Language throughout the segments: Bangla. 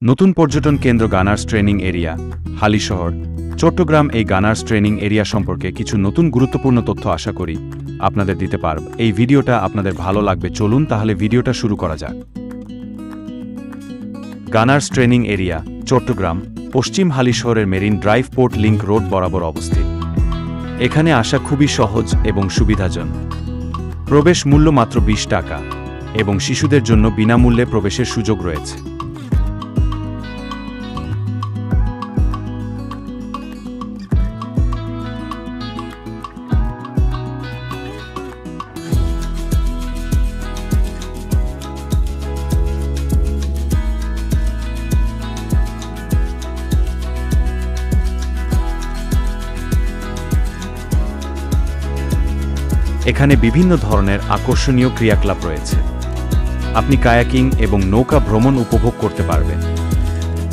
নতুন পর্যটন কেন্দ্র গানার্স ট্রেনিং এরিয়া, হালিশহর, চট্টগ্রাম। এই গানার্স ট্রেনিং এরিয়া সম্পর্কে কিছু নতুন গুরুত্বপূর্ণ তথ্য আশা করি আপনাদের দিতে পারব। এই ভিডিওটা আপনাদের ভালো লাগবে। চলুন তাহলে ভিডিওটা শুরু করা যাক। গানার্স ট্রেনিং এরিয়া, চট্টগ্রাম, পশ্চিম হালিশহরের marine drive port link road বরাবর অবস্থিত। এখানে আসা খুবই সহজ এবং সুবিধাজনক। প্রবেশ মূল্য মাত্র 20 টাকা এবং শিশুদের জন্য বিনামূল্যে প্রবেশের সুযোগ রয়েছে। এখানে বিভিন্ন ধরনের আকর্ষণীয় ক্রিয়াকলাপ রয়েছে। আপনি কায়াকিং এবং নৌকা ভ্রমণ উপভোগ করতে পারবেন।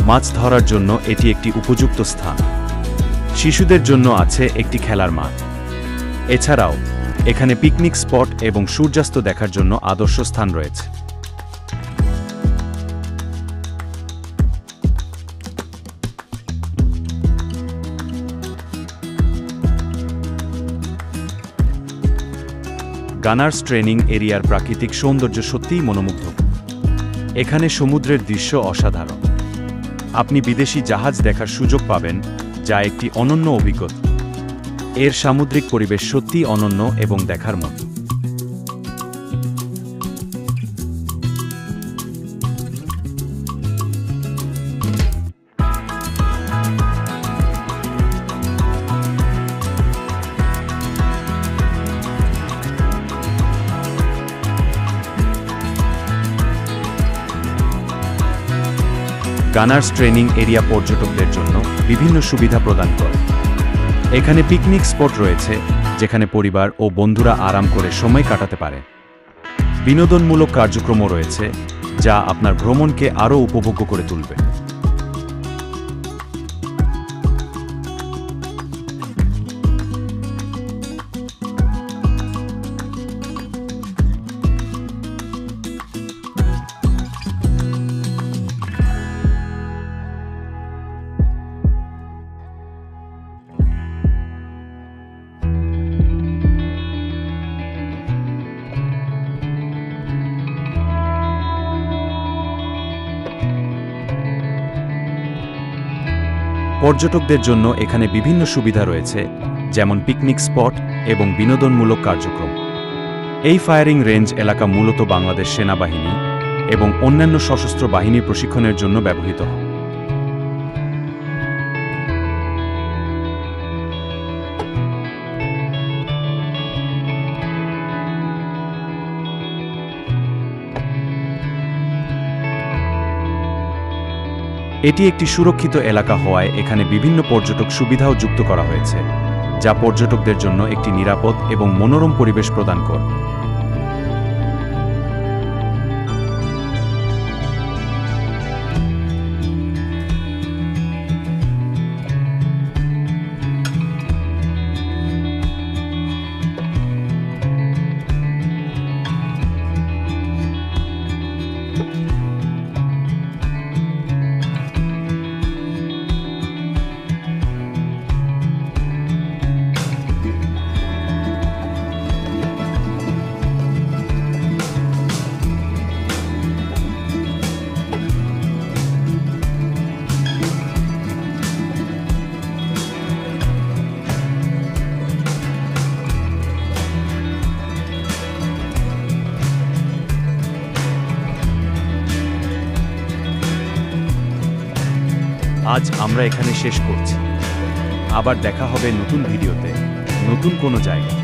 মাছ ধরার জন্য এটি একটি উপযুক্ত স্থান। শিশুদের জন্য আছে একটি খেলার মাঠ। এছাড়াও এখানে পিকনিক স্পট এবং সূর্যাস্ত দেখার জন্য আদর্শ স্থান রয়েছে। গানার্স ট্রেনিং এরিয়ার প্রাকৃতিক সৌন্দর্য সত্যিই মনোমুগ্ধকর। এখানে সমুদ্রের দৃশ্য অসাধারণ। আপনি বিদেশি জাহাজ দেখার সুযোগ পাবেন, যা একটি অনন্য অভিজ্ঞতা। এর সামুদ্রিক পরিবেশ সত্যিই অনন্য এবং দেখার মতো। গানার্স ট্রেনিং এরিয়া পর্যটকদের জন্য বিভিন্ন সুবিধা প্রদান করে। এখানে পিকনিক স্পট রয়েছে, যেখানে পরিবার ও বন্ধুরা আরাম করে সময় কাটাতে পারে। বিনোদনমূলক কার্যক্রমও রয়েছে, যা আপনার ভ্রমণকে আরও উপভোগ্য করে তুলবে। পর্যটকদের জন্য এখানে বিভিন্ন সুবিধা রয়েছে, যেমন পিকনিক স্পট এবং বিনোদনমূলক কার্যক্রম। এই ফায়ারিং রেঞ্জ এলাকা মূলত বাংলাদেশ সেনাবাহিনী এবং অন্যান্য সশস্ত্র বাহিনীর প্রশিক্ষণের জন্য ব্যবহৃত হয়। এটি একটি সুরক্ষিত এলাকা হওয়ায় এখানে বিভিন্ন পর্যটক সুবিধাও যুক্ত করা হয়েছে, যা পর্যটকদের জন্য একটি নিরাপদ এবং মনোরম পরিবেশ প্রদান করে। আজ আমরা এখানে শেষ করছি। আবার দেখা হবে নতুন ভিডিওতে, নতুন কোনো জায়গায়।